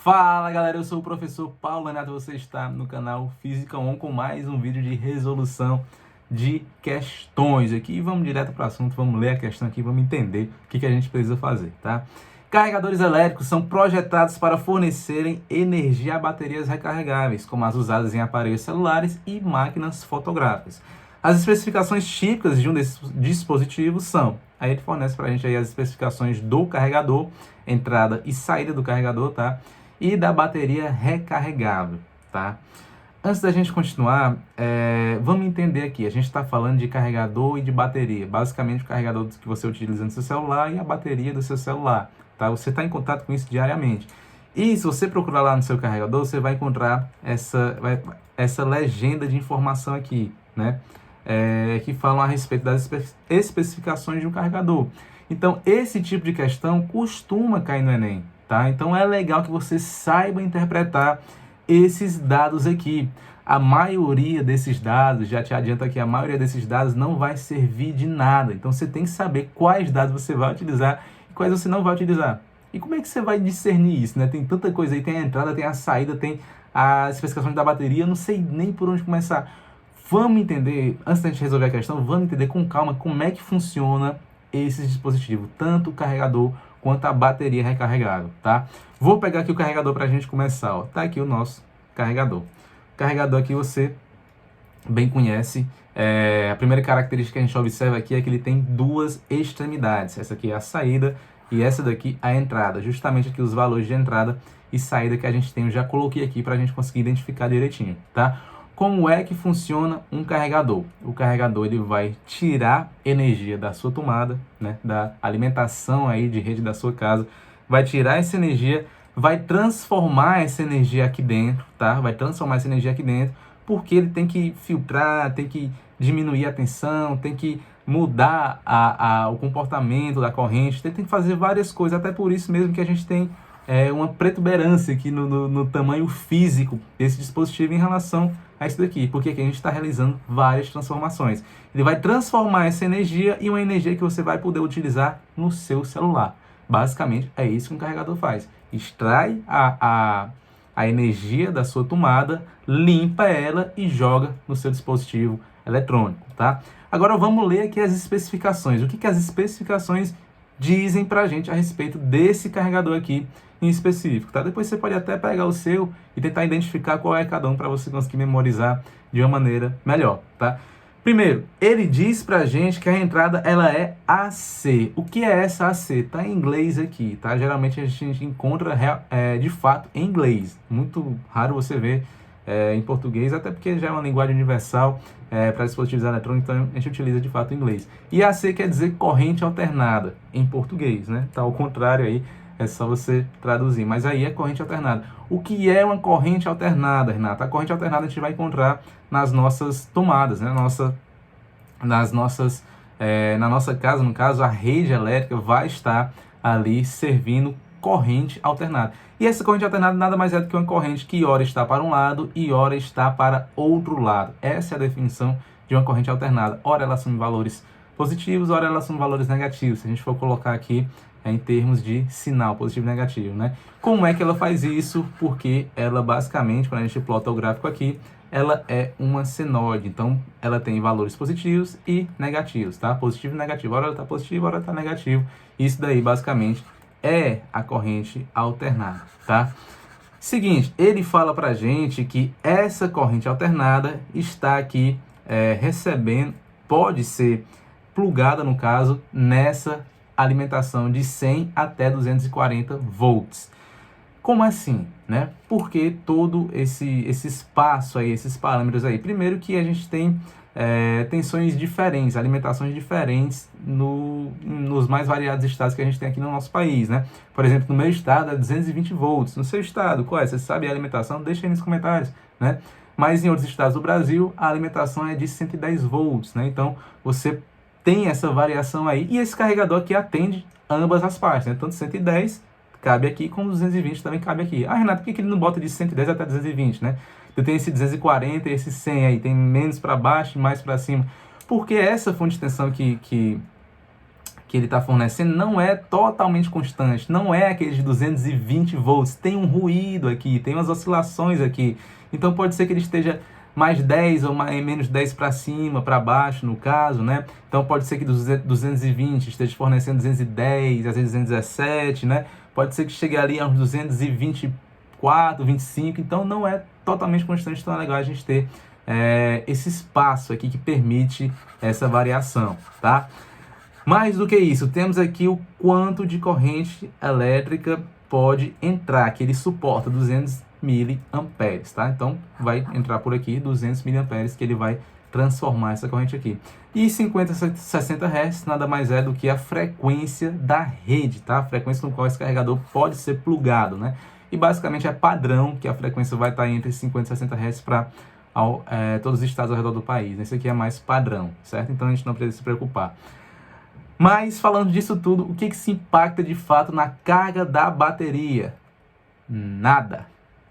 Fala galera, eu sou o professor Paulo Renato, você está no canal Física On com mais um vídeo de resolução de questões aqui. E vamos direto para o assunto, vamos ler a questão aqui, vamos entender o que a gente precisa fazer, tá? Carregadores elétricos são projetados para fornecerem energia a baterias recarregáveis, como as usadas em aparelhos celulares e máquinas fotográficas. As especificações típicas de um desses dispositivos são... Aí ele fornece para a gente aí as especificações do carregador, entrada e saída do carregador, tá? E da bateria recarregável, tá? Antes da gente continuar, vamos entender aqui. A gente está falando de carregador e de bateria. Basicamente, o carregador que você utiliza no seu celular e a bateria do seu celular, tá? Você está em contato com isso diariamente. E se você procurar lá no seu carregador, você vai encontrar essa legenda de informação aqui, né? Que falam a respeito das especificações de um carregador. Então, esse tipo de questão costuma cair no Enem, tá? Então, é legal que você saiba interpretar esses dados aqui. A maioria desses dados, já te adianto aqui, a maioria desses dados não vai servir de nada. Então, você tem que saber quais dados você vai utilizar e quais você não vai utilizar. E como é que você vai discernir isso, né? Tem tanta coisa aí, tem a entrada, tem a saída, tem as especificações da bateria, eu não sei nem por onde começar. Vamos entender, antes da gente resolver a questão, vamos entender com calma como é que funciona esse dispositivo, tanto o carregador quanto a bateria recarregável, tá? Vou pegar aqui o carregador para a gente começar, ó. Tá aqui o nosso carregador. O carregador aqui você bem conhece. A primeira característica que a gente observa aqui é que ele tem duas extremidades. Essa aqui é a saída e essa daqui a entrada. Justamente aqui os valores de entrada e saída que a gente tem, eu já coloquei aqui para a gente conseguir identificar direitinho, tá? Como é que funciona um carregador? O carregador ele vai tirar energia da sua tomada, né, da alimentação aí de rede da sua casa, vai tirar essa energia, vai transformar essa energia aqui dentro, tá? Vai transformar essa energia aqui dentro, porque ele tem que filtrar, tem que diminuir a tensão, tem que mudar o comportamento da corrente, tem que fazer várias coisas, até por isso mesmo que a gente tem uma protuberância aqui no tamanho físico desse dispositivo em relação a isso daqui, porque aqui a gente está realizando várias transformações. Ele vai transformar essa energia em uma energia que você vai poder utilizar no seu celular. Basicamente, é isso que um carregador faz. Extrai a energia da sua tomada, limpa ela e joga no seu dispositivo eletrônico, tá? Agora vamos ler aqui as especificações. O que as especificações dizem pra gente a respeito desse carregador aqui em específico, tá? Depois você pode até pegar o seu e tentar identificar qual é cada um para você conseguir memorizar de uma maneira melhor, tá? Primeiro, ele diz pra gente que a entrada ela é AC. O que é essa AC? Tá em inglês aqui, tá? Geralmente a gente encontra de fato em inglês. Muito raro você ver em português, até porque já é uma linguagem universal para dispositivos eletrônicos, então a gente utiliza de fato o inglês. E AC quer dizer corrente alternada em português, né? Tá ao contrário aí, é só você traduzir, mas aí é corrente alternada. O que é uma corrente alternada, Renata? A corrente alternada a gente vai encontrar nas nossas tomadas, né? Na nossa casa, no caso, a rede elétrica vai estar ali servindo corrente alternada. E essa corrente alternada nada mais é do que uma corrente que ora está para um lado e ora está para outro lado. Essa é a definição de uma corrente alternada. Ora ela assume valores positivos, ora ela assume valores negativos. Se a gente for colocar aqui em termos de sinal positivo e negativo, né? Como é que ela faz isso? Porque ela basicamente, quando a gente plota o gráfico aqui, ela é uma senoide, então ela tem valores positivos e negativos, tá? Positivo e negativo, ora ela está positivo, ora ela está negativo. Isso daí basicamente é a corrente alternada, tá? Seguinte, ele fala pra gente que essa corrente alternada está aqui recebendo, pode ser plugada no caso, nessa alimentação de 100 até 240 volts. Como assim, né? Porque todo esse espaço aí, esses parâmetros aí? Primeiro que a gente tem tensões diferentes, alimentações diferentes nos mais variados estados que a gente tem aqui no nosso país, né? Por exemplo, no meu estado é 220 volts. No seu estado, qual é? Você sabe a alimentação? Deixa aí nos comentários, né? Mas em outros estados do Brasil, a alimentação é de 110 volts, né? Então, você tem essa variação aí. E esse carregador aqui atende ambas as partes, né? Tanto 110 cabe aqui, como 220 também cabe aqui. Ah, Renato, por que ele não bota de 110 até 220, né? Eu tenho esse 240 e esse 100 aí, tem menos para baixo e mais para cima. Porque essa fonte de tensão que que ele está fornecendo não é totalmente constante, não é aquele de 220 volts, tem um ruído aqui, tem umas oscilações aqui. Então pode ser que ele esteja mais 10 ou menos 10 para cima, para baixo, no caso, né? Então pode ser que 220 esteja fornecendo 210, às vezes 217, né? Pode ser que chegue ali a uns 224, 25, então não é totalmente constante, então é legal a gente ter esse espaço aqui que permite essa variação, tá? Mais do que isso, temos aqui o quanto de corrente elétrica pode entrar, que ele suporta 200 miliamperes, tá? Então, vai entrar por aqui 200 miliamperes que ele vai transformar essa corrente aqui. E 50, 60 Hz nada mais é do que a frequência da rede, tá? A frequência no qual esse carregador pode ser plugado, né? E basicamente é padrão que a frequência vai estar entre 50 e 60 Hz para todos os estados ao redor do país. Esse aqui é mais padrão, certo? Então a gente não precisa se preocupar. Mas falando disso tudo, o que se impacta de fato na carga da bateria? Nada.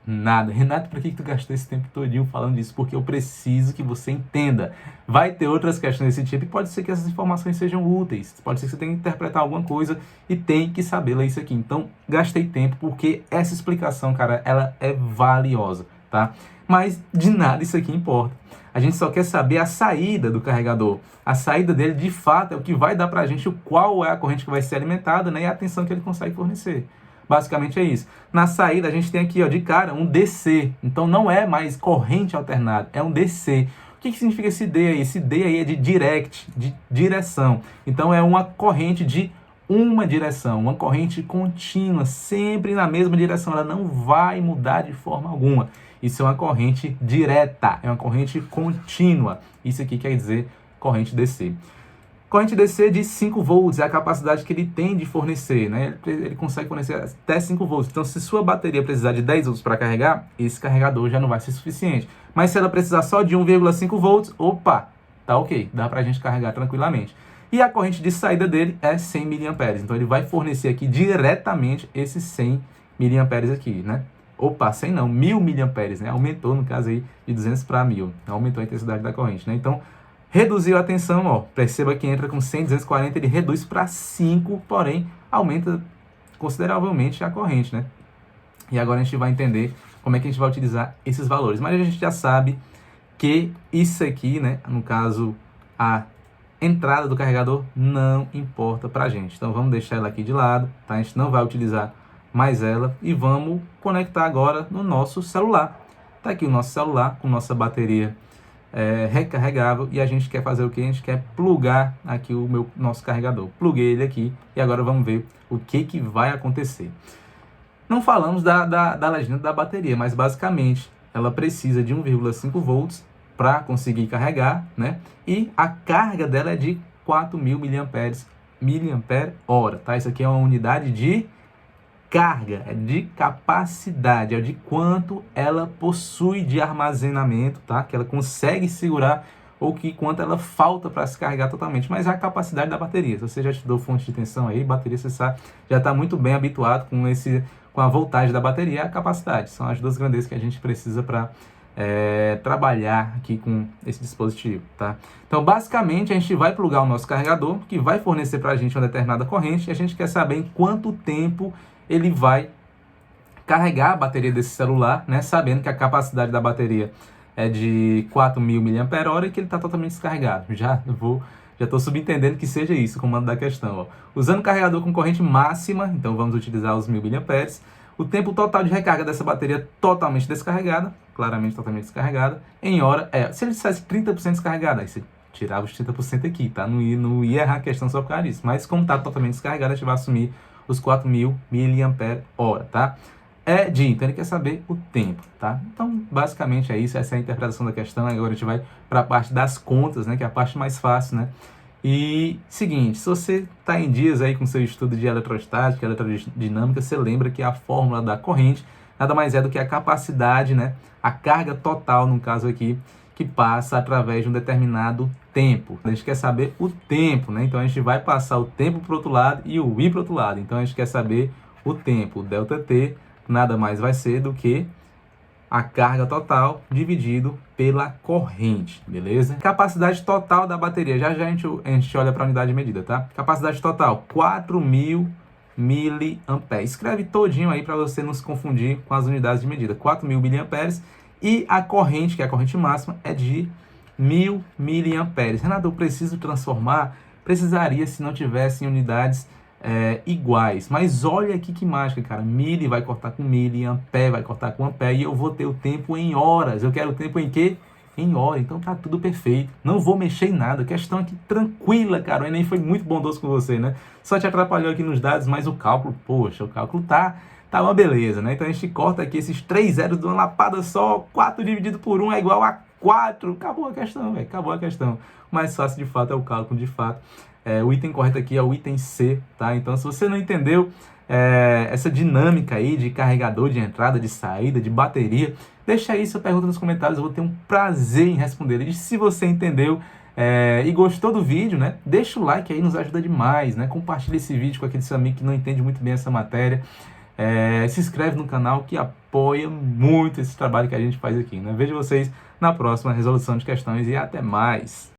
Nada. Renato, por que tu gastou esse tempo todinho falando disso? Porque eu preciso que você entenda. Vai ter outras questões desse tipo e pode ser que essas informações sejam úteis. Pode ser que você tenha que interpretar alguma coisa e tem que saber ler isso aqui. Então, gastei tempo porque essa explicação, cara, ela é valiosa, tá? Mas de nada isso aqui importa. A gente só quer saber a saída do carregador. A saída dele, de fato, é o que vai dar pra gente qual é a corrente que vai ser alimentada, né, e a tensão que ele consegue fornecer. Basicamente é isso. Na saída, a gente tem aqui, ó, de cara, um DC. Então, não é mais corrente alternada, é um DC. O que significa esse D aí? Esse D aí é de direct, de direção. Então, é uma corrente de uma direção, uma corrente contínua, sempre na mesma direção. Ela não vai mudar de forma alguma. Isso é uma corrente direta, é uma corrente contínua. Isso aqui quer dizer corrente DC. Corrente DC de 5 volts é a capacidade que ele tem de fornecer, né? Ele consegue fornecer até 5 volts. Então, se sua bateria precisar de 10 volts para carregar, esse carregador já não vai ser suficiente. Mas se ela precisar só de 1,5 volts, opa, tá ok, dá para a gente carregar tranquilamente. E a corrente de saída dele é 100 miliamperes. Então, ele vai fornecer aqui diretamente esses 100 miliamperes aqui, né? Opa, 100 não, 1000 miliamperes, né? Aumentou, no caso aí, de 200 para 1000. Aumentou a intensidade da corrente, né? Então, reduziu a tensão, ó. Perceba que entra com 100, 240, ele reduz para 5, porém, aumenta consideravelmente a corrente, né? E agora a gente vai entender como é que a gente vai utilizar esses valores. Mas a gente já sabe que isso aqui, né? No caso, a entrada do carregador não importa pra gente. Então, vamos deixar ela aqui de lado, tá? A gente não vai utilizar mais ela e vamos conectar agora no nosso celular. Tá aqui o nosso celular com nossa bateria recarregável e a gente quer fazer o que? A gente quer plugar aqui o nosso carregador. Pluguei ele aqui e agora vamos ver o que vai acontecer. Não falamos da legenda da bateria, mas basicamente ela precisa de 1,5 volts para conseguir carregar, né? E a carga dela é de 4.000 miliampere-hora, tá? Isso aqui é uma unidade de carga, é de capacidade, é de quanto ela possui de armazenamento, tá? Que ela consegue segurar ou que quanto ela falta para se carregar totalmente, mas é a capacidade da bateria. Se você já estudou fonte de tensão aí, bateria, você sabe, já está muito bem habituado com a voltagem da bateria e a capacidade. São as duas grandezas que a gente precisa para trabalhar aqui com esse dispositivo, tá? Então, basicamente, a gente vai plugar o nosso carregador, que vai fornecer para a gente uma determinada corrente, e a gente quer saber em quanto tempo ele vai carregar a bateria desse celular, né? Sabendo que a capacidade da bateria é de 4.000 mAh e que ele está totalmente descarregado. Já estou subentendendo que seja isso o comando da questão. Ó. Usando o carregador com corrente máxima, então vamos utilizar os 1.000 mAh, o tempo total de recarga dessa bateria totalmente descarregada, claramente totalmente descarregada, em hora se ele dissesse 30% descarregada, aí você tirava os 30% aqui, tá? Não ia errar a questão só por causa disso. Mas como está totalmente descarregada, a gente vai assumir os 4.000 mAh, tá? Então ele quer saber o tempo, tá? Então, basicamente é isso, essa é a interpretação da questão. Agora a gente vai para a parte das contas, né? Que é a parte mais fácil, né? E, seguinte, se você está em dias aí com seu estudo de eletrostática, eletrodinâmica, você lembra que a fórmula da corrente nada mais é do que a capacidade, né? A carga total, no caso aqui, que passa através de um determinado tempo. A gente quer saber o tempo, né? Então a gente vai passar o tempo para o outro lado e o I para o outro lado. Então a gente quer saber o tempo. O ΔT nada mais vai ser do que a carga total dividido pela corrente, beleza? Capacidade total da bateria, já a gente olha para a unidade de medida, tá? Capacidade total, 4.000 miliamperes. Escreve todinho aí para você não se confundir com as unidades de medida. 4.000 miliamperes e a corrente, que é a corrente máxima, é de 1.000 miliamperes. Renato, eu preciso transformar? Precisaria se não tivesse unidades iguais. Mas olha aqui que mágica, cara. Mili vai cortar com mili, ampere vai cortar com ampere e eu vou ter o tempo em horas. Eu quero o tempo em quê? Em hora. Então tá tudo perfeito. Não vou mexer em nada. Questão aqui tranquila, cara. O Enem foi muito bondoso com você, né? Só te atrapalhou aqui nos dados, mas o cálculo, poxa, o cálculo tá uma beleza, né? Então a gente corta aqui esses 3 zeros de uma lapada só. 4 dividido por 1 é igual a 4. Acabou a questão, velho. Acabou a questão. O mais fácil de fato é o cálculo, de fato. O item correto aqui é o item C, tá? Então, se você não entendeu essa dinâmica aí de carregador, de entrada, de saída, de bateria, deixa aí sua pergunta nos comentários, eu vou ter um prazer em responder. E se você entendeu e gostou do vídeo, né? Deixa o like aí, nos ajuda demais, né? Compartilha esse vídeo com aquele seu amigo que não entende muito bem essa matéria. Se inscreve no canal que apoia muito esse trabalho que a gente faz aqui, né? Vejo vocês na próxima resolução de questões e até mais!